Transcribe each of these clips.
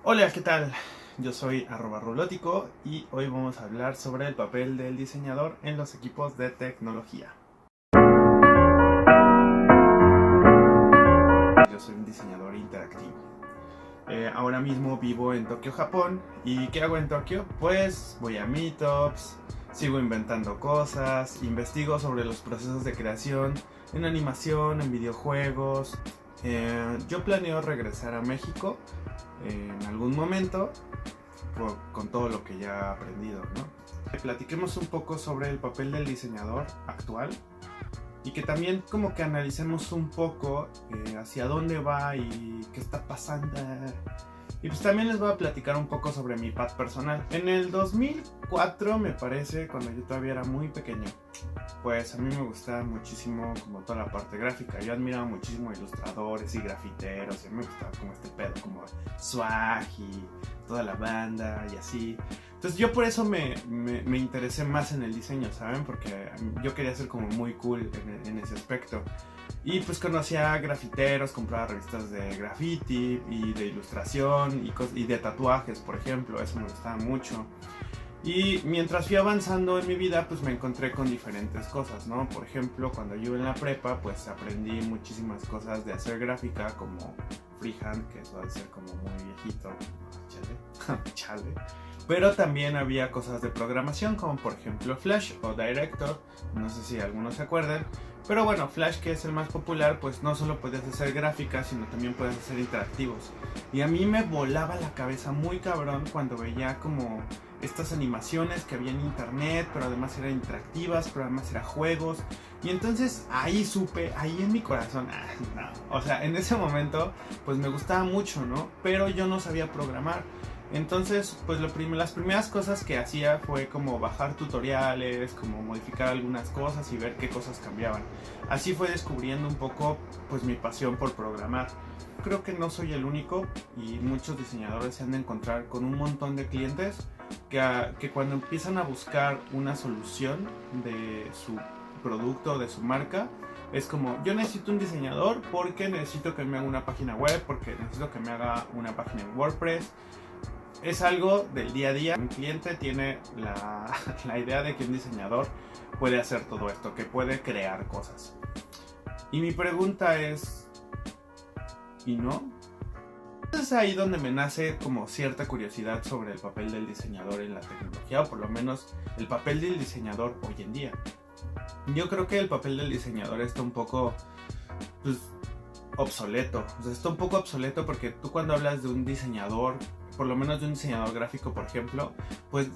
Hola, ¿qué tal? Yo soy @rulótico y hoy vamos a hablar sobre el papel del diseñador en los equipos de tecnología. Yo soy un diseñador interactivo. Ahora mismo vivo en Tokio, Japón. ¿Y qué hago en Tokio? Pues voy a meetups, sigo inventando cosas, investigo sobre los procesos de creación en animación, en videojuegos. Yo planeo regresar a México en algún momento con todo lo que ya he aprendido, ¿no? Platiquemos un poco sobre el papel del diseñador actual y que también como que analicemos un poco hacia dónde va y qué está pasando. Y pues también les voy a platicar un poco sobre mi path personal. En el 2004 me parece, cuando yo todavía era muy pequeño, pues a mí me gustaba muchísimo como toda la parte gráfica. Yo admiraba muchísimo ilustradores y grafiteros y a mí me gustaba como este pedo, como swag y toda la banda y así. Entonces yo por eso me interesé más en el diseño, ¿saben? Porque yo quería ser como muy cool en ese aspecto. Y pues conocía grafiteros, compraba revistas de graffiti y de ilustración y de tatuajes, por ejemplo. Eso me gustaba mucho. Y mientras fui avanzando en mi vida, pues me encontré con diferentes cosas, ¿no? Por ejemplo, cuando yo en la prepa, pues aprendí muchísimas cosas de hacer gráfica, como freehand, que eso va a ser como muy viejito, chale, chale. Pero también había cosas de programación, como por ejemplo Flash o Director, no sé si algunos se acuerdan. Pero bueno, Flash, que es el más popular, pues no solo puedes hacer gráficas, sino también puedes hacer interactivos. Y a mí me volaba la cabeza muy cabrón cuando veía como estas animaciones que había en internet, pero además eran interactivas, pero además eran juegos. Y entonces ahí supe, ahí en mi corazón, no. O sea, en ese momento pues me gustaba mucho, ¿no? Pero yo no sabía programar. Entonces, pues las primeras cosas que hacía fue como bajar tutoriales, como modificar algunas cosas y ver qué cosas cambiaban. Así fue descubriendo un poco pues mi pasión por programar. Creo que no soy el único y muchos diseñadores se han de encontrar con un montón de clientes que cuando empiezan a buscar una solución de su producto o de su marca, es como, yo necesito un diseñador porque necesito que me haga una página web, porque necesito que me haga una página en WordPress. Es algo del día a día. Un cliente tiene la idea de que un diseñador puede hacer todo esto, que puede crear cosas. Y mi pregunta es, ¿y no? Es ahí donde me nace como cierta curiosidad sobre el papel del diseñador en la tecnología, o por lo menos el papel del diseñador hoy en día. Yo creo que el papel del diseñador está un poco, pues, obsoleto. O sea, está un poco obsoleto porque tú cuando hablas de un diseñador, por lo menos de un diseñador gráfico, por ejemplo, pues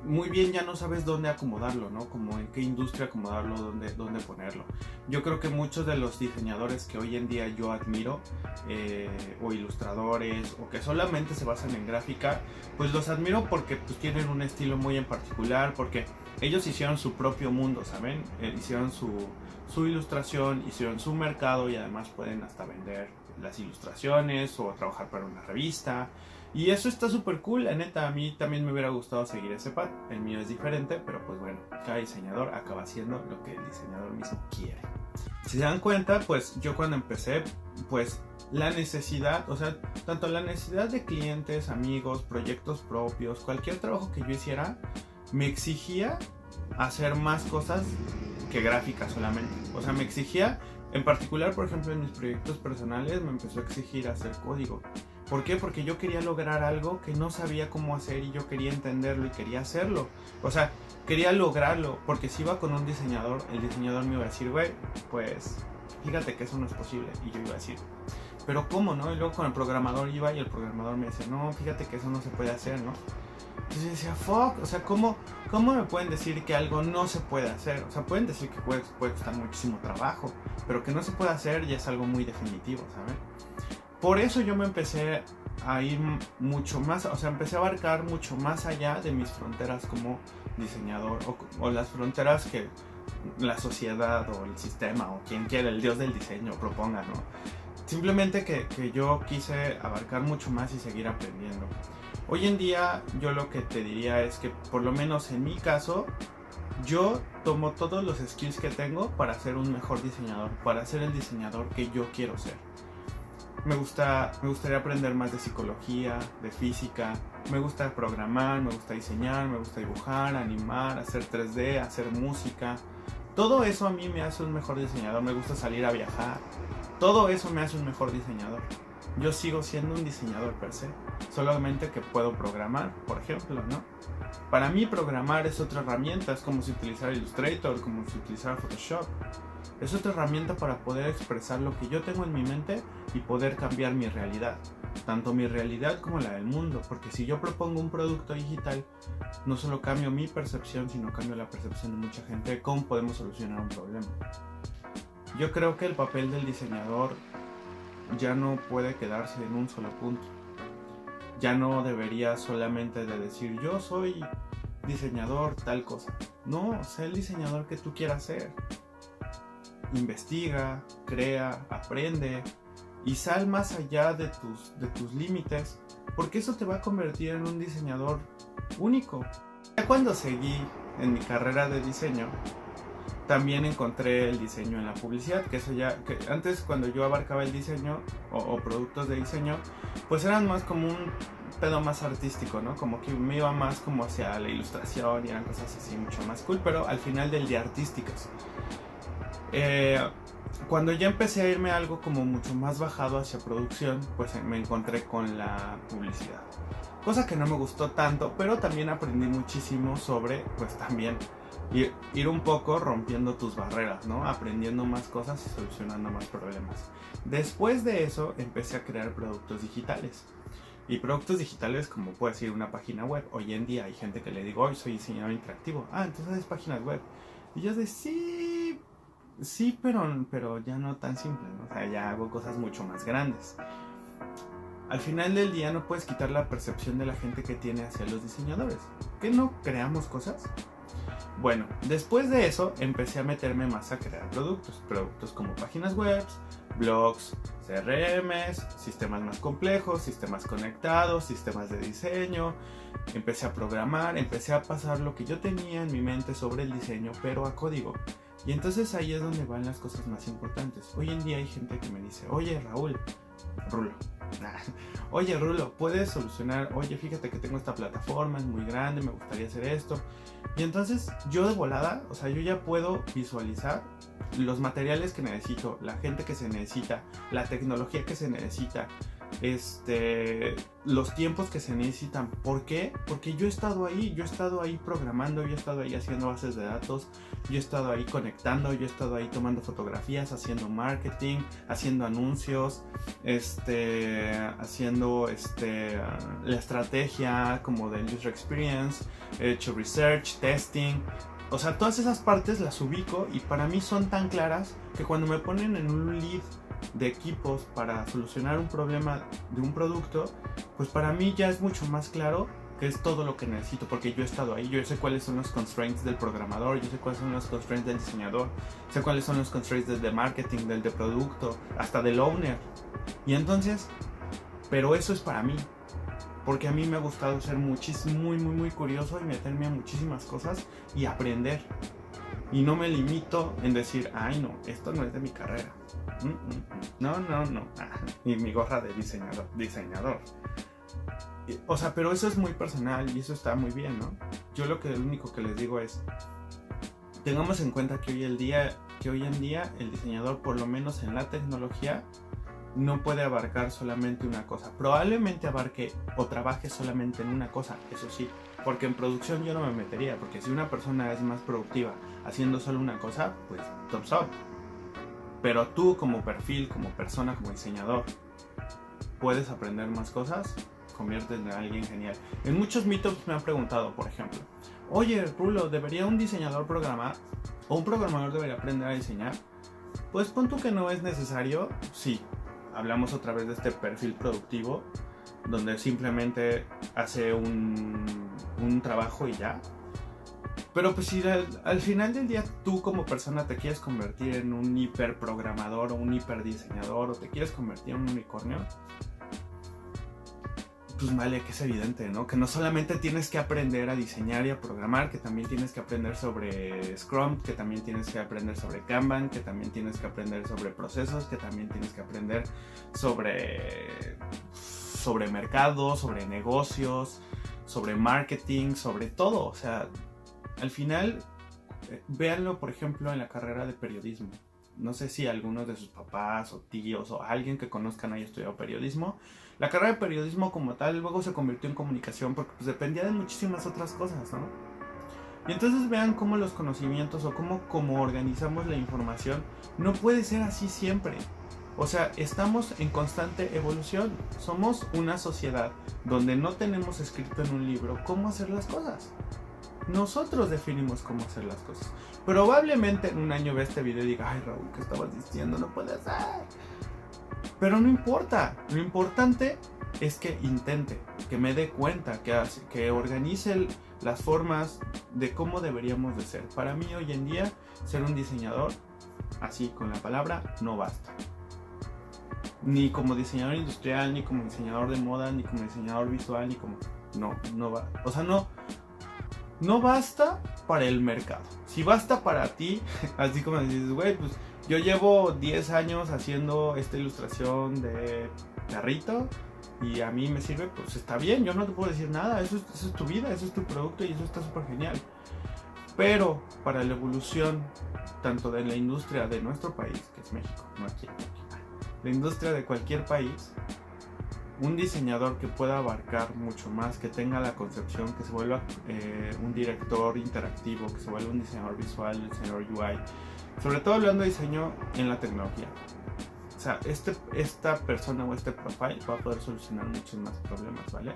muy bien ya no sabes dónde acomodarlo, ¿no? Como en qué industria acomodarlo, dónde ponerlo. Yo creo que muchos de los diseñadores que hoy en día yo admiro, o ilustradores, o que solamente se basan en gráfica, pues los admiro porque pues, tienen un estilo muy en particular, porque ellos hicieron su propio mundo, ¿saben? Hicieron su ilustración, hicieron su mercado y además pueden hasta vender las ilustraciones o trabajar para una revista. Y eso está súper cool, la neta. A mí también me hubiera gustado seguir ese path. El mío es diferente, pero pues bueno, cada diseñador acaba haciendo lo que el diseñador mismo quiere. Si se dan cuenta, pues yo cuando empecé, pues la necesidad, o sea, tanto la necesidad de clientes, amigos, proyectos propios, cualquier trabajo que yo hiciera, me exigía hacer más cosas que gráficas solamente. O sea, me exigía, en particular, por ejemplo, en mis proyectos personales, me empezó a exigir hacer código. ¿Por qué? Porque yo quería lograr algo que no sabía cómo hacer y yo quería entenderlo y quería hacerlo. O sea, quería lograrlo, porque si iba con un diseñador, el diseñador me iba a decir, güey, pues fíjate que eso no es posible. Y yo iba a decir, pero ¿cómo, no? Y luego con el programador iba y el programador me decía, no, fíjate que eso no se puede hacer, ¿no? Entonces yo decía, fuck, o sea, ¿cómo me pueden decir que algo no se puede hacer? O sea, pueden decir que puede costar muchísimo trabajo, pero que no se puede hacer ya es algo muy definitivo, ¿saben? Por eso yo me empecé a ir mucho más, o sea, empecé a abarcar mucho más allá de mis fronteras como diseñador o las fronteras que la sociedad o el sistema o quien quiera, el dios del diseño proponga, ¿no? Simplemente que yo quise abarcar mucho más y seguir aprendiendo. Hoy en día yo lo que te diría es que por lo menos en mi caso yo tomo todos los skills que tengo para ser un mejor diseñador, para ser el diseñador que yo quiero ser. me gustaría aprender más de psicología, de física, me gusta programar, me gusta diseñar, me gusta dibujar, animar, hacer 3D, hacer música. Todo eso a mí me hace un mejor diseñador, me gusta salir a viajar. Todo eso me hace un mejor diseñador. Yo sigo siendo un diseñador per se, solamente que puedo programar, por ejemplo, ¿no? Para mí programar es otra herramienta, es como si utilizara Illustrator, como si utilizara Photoshop. Es otra herramienta para poder expresar lo que yo tengo en mi mente y poder cambiar mi realidad, tanto mi realidad como la del mundo, porque si yo propongo un producto digital, no solo cambio mi percepción, sino cambio la percepción de mucha gente de cómo podemos solucionar un problema. Yo creo que el papel del diseñador ya no puede quedarse en un solo punto. Ya no debería solamente de decir yo soy diseñador tal cosa. No, sé el diseñador que tú quieras ser. Investiga, crea, aprende y sal más allá de tus límites, porque eso te va a convertir en un diseñador único. Ya cuando seguí en mi carrera de diseño, también encontré el diseño en la publicidad, que antes cuando yo abarcaba el diseño o productos de diseño, pues eran más como un pedo más artístico, ¿no? Como que me iba más como hacia la ilustración y eran cosas así mucho más cool, pero al final del día artísticas. Cuando ya empecé a irme a algo como mucho más bajado hacia producción, pues me encontré con la publicidad. Cosa que no me gustó tanto, pero también aprendí muchísimo sobre, pues también ir un poco rompiendo tus barreras, ¿no? Aprendiendo más cosas y solucionando más problemas. Después de eso empecé a crear productos digitales. Y productos digitales como puede ser una página web. Hoy en día hay gente que le digo, hoy soy diseñador interactivo. Ah, entonces haces páginas web. Y yo de sí, pero ya no tan simple, ¿no? O sea, ya hago cosas mucho más grandes. Al final del día no puedes quitar la percepción de la gente que tiene hacia los diseñadores. ¿Que no creamos cosas? Bueno, después de eso empecé a meterme más a crear productos como páginas web, blogs, CRMs, sistemas más complejos, sistemas conectados, sistemas de diseño. Empecé a programar, empecé a pasar lo que yo tenía en mi mente sobre el diseño, pero a código. Y entonces ahí es donde van las cosas más importantes. Hoy en día hay gente que me dice, oye Rulo, ¿puedes solucionar? Oye, fíjate que tengo esta plataforma, es muy grande, me gustaría hacer esto. Y entonces yo de volada, o sea, yo ya puedo visualizar los materiales que necesito, la gente que se necesita, la tecnología que se necesita, los tiempos que se necesitan. ¿Por qué? Porque yo he estado ahí programando, yo he estado ahí haciendo bases de datos, yo he estado ahí conectando, yo he estado ahí tomando fotografías, haciendo marketing, haciendo anuncios, haciendo la estrategia como del user experience, he hecho research, testing. O sea, todas esas partes las ubico y para mí son tan claras que cuando me ponen en un lead de equipos para solucionar un problema de un producto, pues para mí ya es mucho más claro que es todo lo que necesito, porque yo he estado ahí, yo sé cuáles son los constraints del programador, yo sé cuáles son los constraints del diseñador, sé cuáles son los constraints del de marketing, del de producto, hasta del owner. Y entonces, pero eso es para mí, porque a mí me ha gustado ser muy curioso y meterme a muchísimas cosas y aprender. Y no me limito en decir, ay no, esto no es de mi carrera. No. Y mi gorra de diseñador. O sea, pero eso es muy personal y eso está muy bien, ¿no? Yo lo único que les digo es, tengamos en cuenta que hoy en día el diseñador, por lo menos en la tecnología, no puede abarcar solamente una cosa. Probablemente abarque o trabaje solamente en una cosa, eso sí, porque en producción yo no me metería, porque si una persona es más productiva haciendo solo una cosa, pues thumbs up. Pero tú como perfil, como persona, como diseñador, puedes aprender más cosas, conviertes en alguien genial. En muchos meetups me han preguntado, por ejemplo, oye Rulo, ¿debería un diseñador programar? ¿O un programador debería aprender a diseñar? Pues pon tú que no es necesario, sí. Hablamos otra vez de este perfil productivo, donde simplemente hace un trabajo y ya. Pero pues si al final del día tú como persona te quieres convertir en un hiperprogramador o un hiperdiseñador o te quieres convertir en un unicornio, pues vale, que es evidente, ¿no? Que no solamente tienes que aprender a diseñar y a programar, que también tienes que aprender sobre Scrum, que también tienes que aprender sobre Kanban, que también tienes que aprender sobre procesos, que también tienes que aprender sobre mercado, sobre negocios, sobre marketing, sobre todo. O sea, al final, véanlo, por ejemplo, en la carrera de periodismo. No sé si algunos de sus papás o tíos o alguien que conozcan haya estudiado periodismo. La carrera de periodismo como tal luego se convirtió en comunicación porque pues, dependía de muchísimas otras cosas, ¿no? Y entonces vean cómo los conocimientos o cómo organizamos la información no puede ser así siempre. O sea, estamos en constante evolución. Somos una sociedad donde no tenemos escrito en un libro cómo hacer las cosas. Nosotros definimos cómo hacer las cosas. Probablemente en un año ve este video y diga, ay Raúl, ¿qué estabas diciendo? No puede ser. Pero no importa. Lo importante es que intente, que me dé cuenta, que organice las formas de cómo deberíamos de ser. Para mí hoy en día, ser un diseñador, así con la palabra, no basta. Ni como diseñador industrial, ni como diseñador de moda, ni como diseñador visual, ni como... No va. O sea, no basta para el mercado. Si basta para ti, así como dices, güey, pues yo llevo 10 años haciendo esta ilustración de perrito y a mí me sirve, pues está bien, yo no te puedo decir nada, eso es tu vida, eso es tu producto y eso está súper genial. Pero para la evolución, tanto de la industria de nuestro país, que es México, no aquí, la industria de cualquier país, un diseñador que pueda abarcar mucho más, que tenga la concepción, que se vuelva un director interactivo, que se vuelva un diseñador visual, un diseñador UI, sobre todo hablando de diseño en la tecnología. O sea, esta persona o este profile va a poder solucionar muchos más problemas, ¿vale?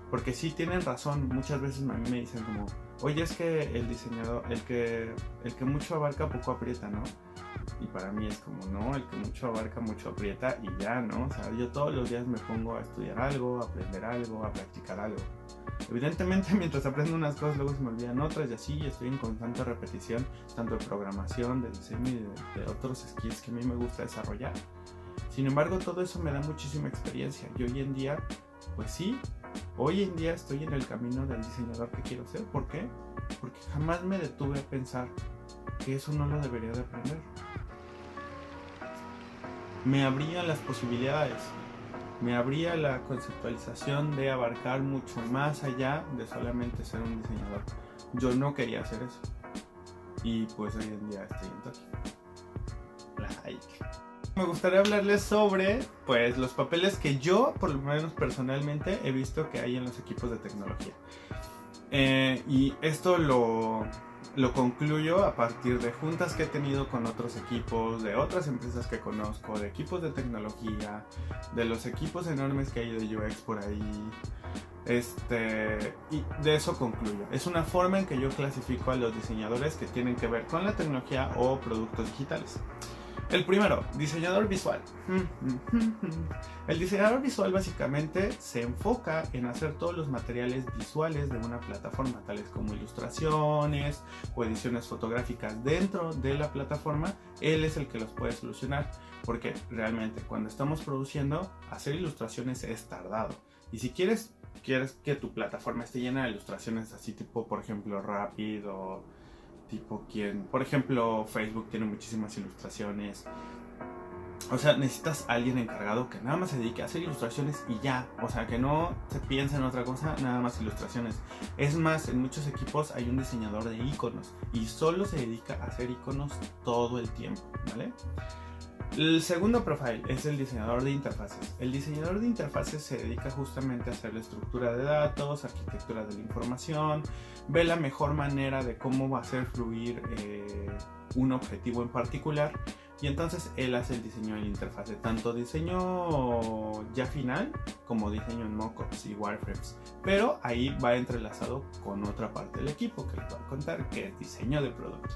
Porque sí tienen razón, muchas veces a mí me dicen como, oye, es que el diseñador, el que mucho abarca poco aprieta, ¿no? Y para mí es como, no, el que mucho abarca mucho aprieta y ya, ¿no? O sea, yo todos los días me pongo a estudiar algo, a aprender algo, a practicar algo. Evidentemente mientras aprendo unas cosas luego se me olvidan otras y así estoy en constante repetición, tanto de programación, de diseño y de otros skills que a mí me gusta desarrollar. Sin embargo, todo eso me da muchísima experiencia y hoy en día, pues sí, hoy en día estoy en el camino del diseñador que quiero ser. ¿Por qué? Porque jamás me detuve a pensar que eso no lo debería de aprender. Me abría las posibilidades, me abría la conceptualización de abarcar mucho más allá de solamente ser un diseñador. Yo no quería hacer eso y pues hoy en día estoy en Tokio. Me gustaría hablarles sobre pues los papeles que yo, por lo menos personalmente, he visto que hay en los equipos de tecnología. Y esto lo concluyo a partir de juntas que he tenido con otros equipos, de otras empresas que conozco, de equipos de tecnología, de los equipos enormes que hay de UX por ahí. Y de eso concluyo. Es una forma en que yo clasifico a los diseñadores que tienen que ver con la tecnología o productos digitales. El primero, diseñador visual. El diseñador visual básicamente se enfoca en hacer todos los materiales visuales de una plataforma, tales como ilustraciones o ediciones fotográficas dentro de la plataforma. Él es el que los puede solucionar, porque realmente cuando estamos produciendo, hacer ilustraciones es tardado. Y si quieres que tu plataforma esté llena de ilustraciones así tipo, por ejemplo, Rapid o tipo por ejemplo, Facebook tiene muchísimas ilustraciones. O sea, necesitas a alguien encargado que nada más se dedique a hacer ilustraciones y ya. O sea, que no se piense en otra cosa, nada más ilustraciones. Es más, en muchos equipos hay un diseñador de iconos y solo se dedica a hacer iconos todo el tiempo, ¿vale? El segundo profile es el diseñador de interfaces. El diseñador de interfaces se dedica justamente a hacer la estructura de datos, arquitectura de la información, ve la mejor manera de cómo va a hacer fluir un objetivo en particular y entonces él hace el diseño de la interfase, tanto diseño ya final como diseño en mockups y wireframes, pero ahí va entrelazado con otra parte del equipo que les voy a contar, que es diseño de producto.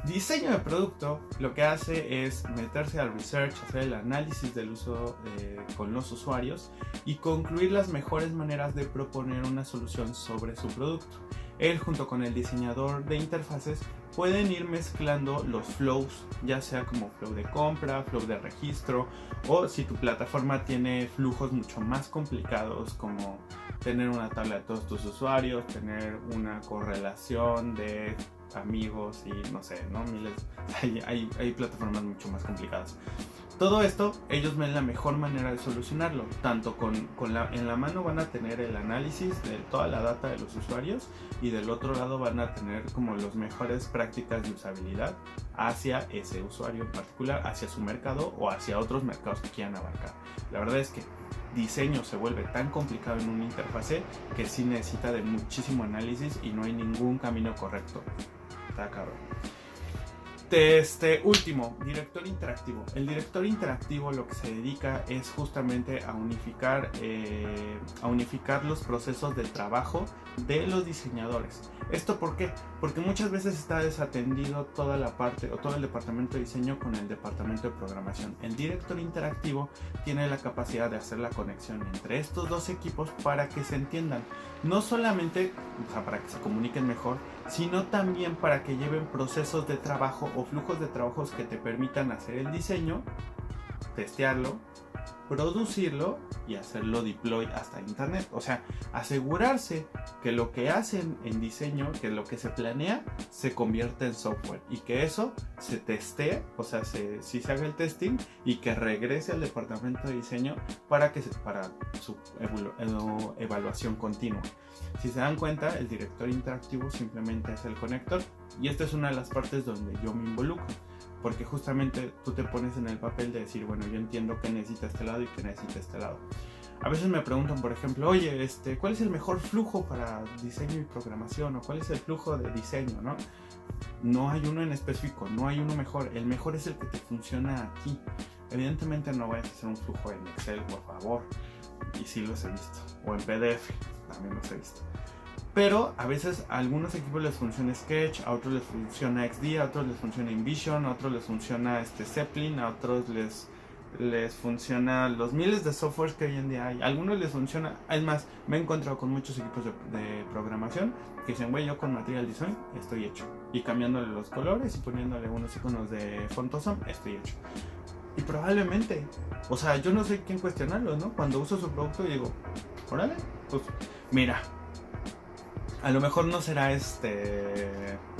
Diseño de producto lo que hace es meterse al research, hacer el análisis del uso con los usuarios y concluir las mejores maneras de proponer una solución sobre su producto. él junto con el diseñador de interfaces pueden ir mezclando los flows, ya sea como flow de compra, flow de registro, o si tu plataforma tiene flujos mucho más complicados como tener una tabla de todos tus usuarios, tener una correlación de amigos y no sé, ¿no? Miles, hay plataformas mucho más complicadas. Todo esto, ellos ven la mejor manera de solucionarlo. Tanto en la mano van a tener el análisis de toda la data de los usuarios y del otro lado van a tener como las mejores prácticas de usabilidad hacia ese usuario en particular, hacia su mercado o hacia otros mercados que quieran abarcar. La verdad es que diseño se vuelve tan complicado en una interfase que sí necesita de muchísimo análisis y no hay ningún camino correcto. Está cabrón. Último, director interactivo. El director interactivo lo que se dedica es justamente a unificar los procesos de trabajo de los diseñadores. ¿Esto por qué? Porque muchas veces está desatendido toda la parte o todo el departamento de diseño con el departamento de programación. El director interactivo tiene la capacidad de hacer la conexión entre estos dos equipos para que se entiendan. No solamente, o sea, para que se comuniquen mejor, sino también para que lleven procesos de trabajo o flujos de trabajos que te permitan hacer el diseño, testearlo, producirlo y hacerlo deploy hasta internet. O sea, asegurarse que lo que hacen en diseño, que lo que se planea, se convierta en software y que eso se testee, o sea, si se haga el testing y que regrese al departamento de diseño para su evaluación continua. Si se dan cuenta, el director interactivo simplemente es el conector y esta es una de las partes donde yo me involucro. Porque justamente tú te pones en el papel de decir, bueno, yo entiendo que necesita este lado y que necesita este lado. A veces me preguntan, por ejemplo, oye, ¿cuál es el mejor flujo para diseño y programación? ¿O cuál es el flujo de diseño, no? No hay uno en específico, no hay uno mejor. El mejor es el que te funciona aquí. Evidentemente no vayas a hacer un flujo en Excel, por favor. Y sí los he visto. O en PDF, también los he visto. Pero a veces a algunos equipos les funciona Sketch, a otros les funciona XD, a otros les funciona InVision, a otros les funciona Zeppelin, a otros les funciona los miles de softwares que hoy en día hay. A algunos les funciona, es más, me he encontrado con muchos equipos de programación que dicen, güey, yo con Material Design estoy hecho. Y cambiándole los colores y poniéndole unos iconos de Fontosum, estoy hecho. Y probablemente, o sea, yo no sé quién cuestionarlo, ¿no? Cuando uso su producto digo, órale, pues mira. A lo mejor no será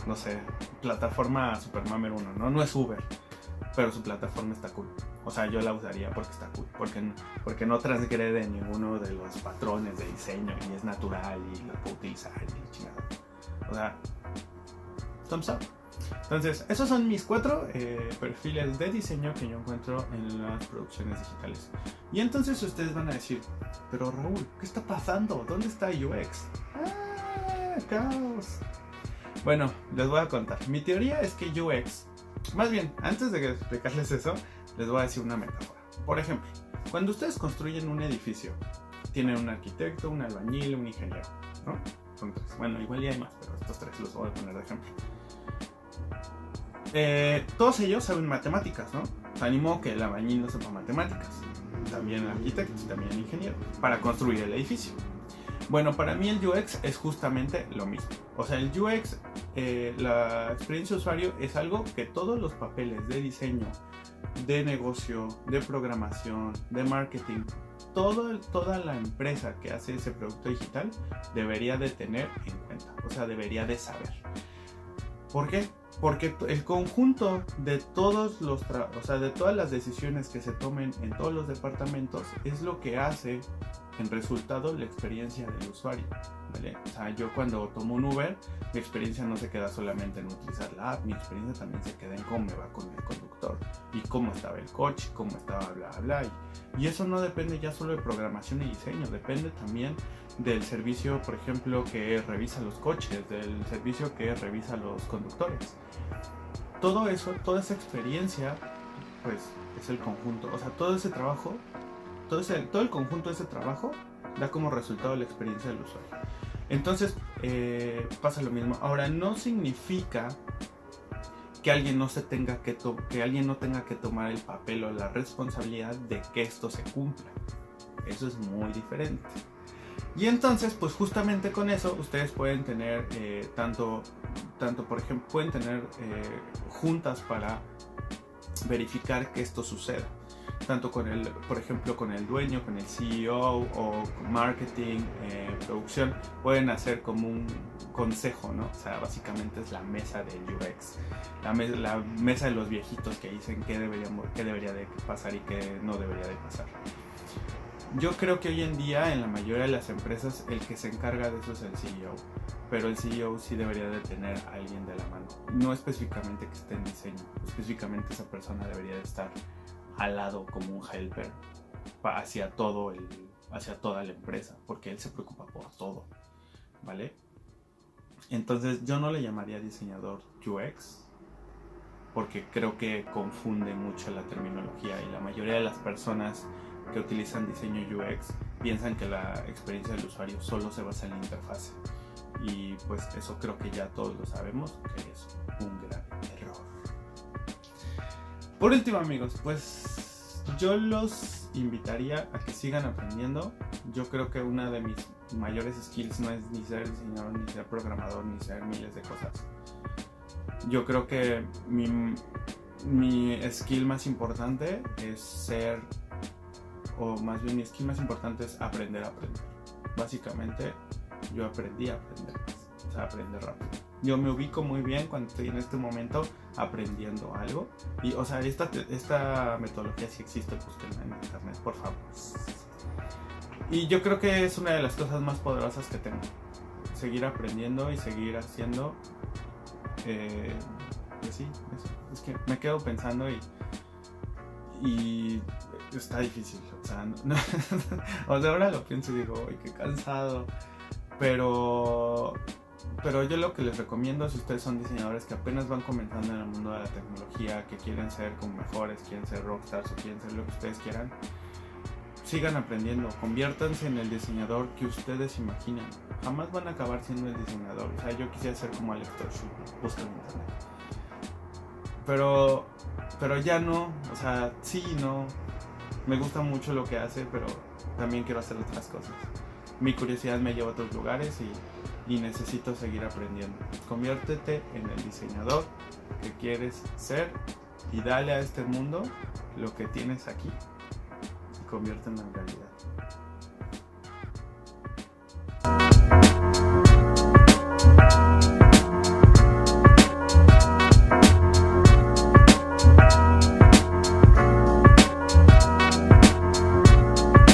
no sé, plataforma Supermammer 1, ¿no? No es Uber, pero su plataforma está cool. O sea, yo la usaría porque está cool, porque no transgrede ninguno de los patrones de diseño y es natural y lo puedo utilizar y chingada. O sea, thumbs up. Entonces, esos son mis 4 perfiles de diseño que yo encuentro en las producciones digitales. Y entonces ustedes van a decir, pero Raúl, ¿qué está pasando? ¿Dónde está UX? Caos. Bueno, les voy a contar. Mi teoría es que UX, más bien, antes de explicarles eso, les voy a decir una metáfora. Por ejemplo, cuando ustedes construyen un edificio, tienen un arquitecto, un albañil, un ingeniero, ¿no? Son 3. Bueno, igual ya hay más, pero estos 3 los voy a poner de ejemplo. Todos ellos saben matemáticas, ¿no? Se animó que el albañil no sepa matemáticas. También el arquitecto, también el ingeniero, para construir el edificio. Bueno, para mí el UX es justamente lo mismo. O sea, el UX, la experiencia de usuario, es algo que todos los papeles de diseño, de negocio, de programación, de marketing, toda la empresa que hace ese producto digital debería de tener en cuenta. O sea, debería de saber. ¿Por qué? Porque el conjunto de de todas las decisiones que se tomen en todos los departamentos es lo que hace en resultado la experiencia del usuario, ¿vale? O sea, yo cuando tomo un Uber, mi experiencia no se queda solamente en utilizar la app, mi experiencia también se queda en cómo me va con el conductor y cómo estaba el coche, cómo estaba bla bla. Y eso no depende ya solo de programación y diseño, depende también del servicio, por ejemplo, que revisa los coches, del servicio que revisa los conductores. Todo eso, toda esa experiencia, pues es el conjunto. O sea, todo ese trabajo, todo el conjunto de ese trabajo da como resultado la experiencia del usuario. Entonces, pasa lo mismo. Ahora, no significa que alguien no tenga que tomar el papel o la responsabilidad de que esto se cumpla. Eso es muy diferente. Y entonces, pues justamente con eso ustedes pueden tener tanto por ejemplo, pueden tener juntas para verificar que esto suceda. Tanto con el, por ejemplo, con el dueño, con el CEO o con marketing, producción, pueden hacer como un consejo, ¿no? O sea, básicamente es la mesa del UX, la mesa de los viejitos que dicen qué debería de pasar y qué no debería de pasar. Yo creo que hoy en día en la mayoría de las empresas el que se encarga de eso es el CEO, pero el CEO sí debería de tener a alguien de la mano, no específicamente que esté en diseño, específicamente esa persona debería de estar al lado como un helper hacia toda la empresa, porque él se preocupa por todo, ¿vale? Entonces yo no le llamaría diseñador UX, porque creo que confunde mucho la terminología y la mayoría de las personas que utilizan diseño UX piensan que la experiencia del usuario solo se basa en la interfase, y pues eso creo que ya todos lo sabemos que es un gran error. Por último, amigos, pues yo los invitaría a que sigan aprendiendo. Yo creo que una de mis mayores skills no es ni ser diseñador, ni ser programador, ni ser miles de cosas. Yo creo que mi skill más importante es ser, o más bien mi skill más importante es aprender a aprender. Básicamente yo aprendí a aprender, o sea, aprender rápido. Yo me ubico muy bien cuando estoy en este momento aprendiendo algo. Y, o sea, esta metodología sí existe, búsquenla en internet, por favor. Y yo creo que es una de las cosas más poderosas que tengo. Seguir aprendiendo y seguir haciendo. Pues sí, eso. Es que me quedo pensando y está difícil. O sea, o sea, ahora lo pienso y digo, ¡ay, qué cansado! Pero yo lo que les recomiendo, si ustedes son diseñadores que apenas van comenzando en el mundo de la tecnología, que quieren ser como mejores, quieren ser rockstars o quieren ser lo que ustedes quieran, sigan aprendiendo, conviértanse en el diseñador que ustedes imaginan. Jamás van a acabar siendo el diseñador. O sea, yo quisiera ser como Alex Torschuh, busquen en internet. Pero ya no, o sea, sí y no. Me gusta mucho lo que hace, pero también quiero hacer otras cosas. Mi curiosidad me lleva a otros lugares y necesito seguir aprendiendo. Conviértete en el diseñador que quieres ser y dale a este mundo lo que tienes aquí y conviértelo en realidad.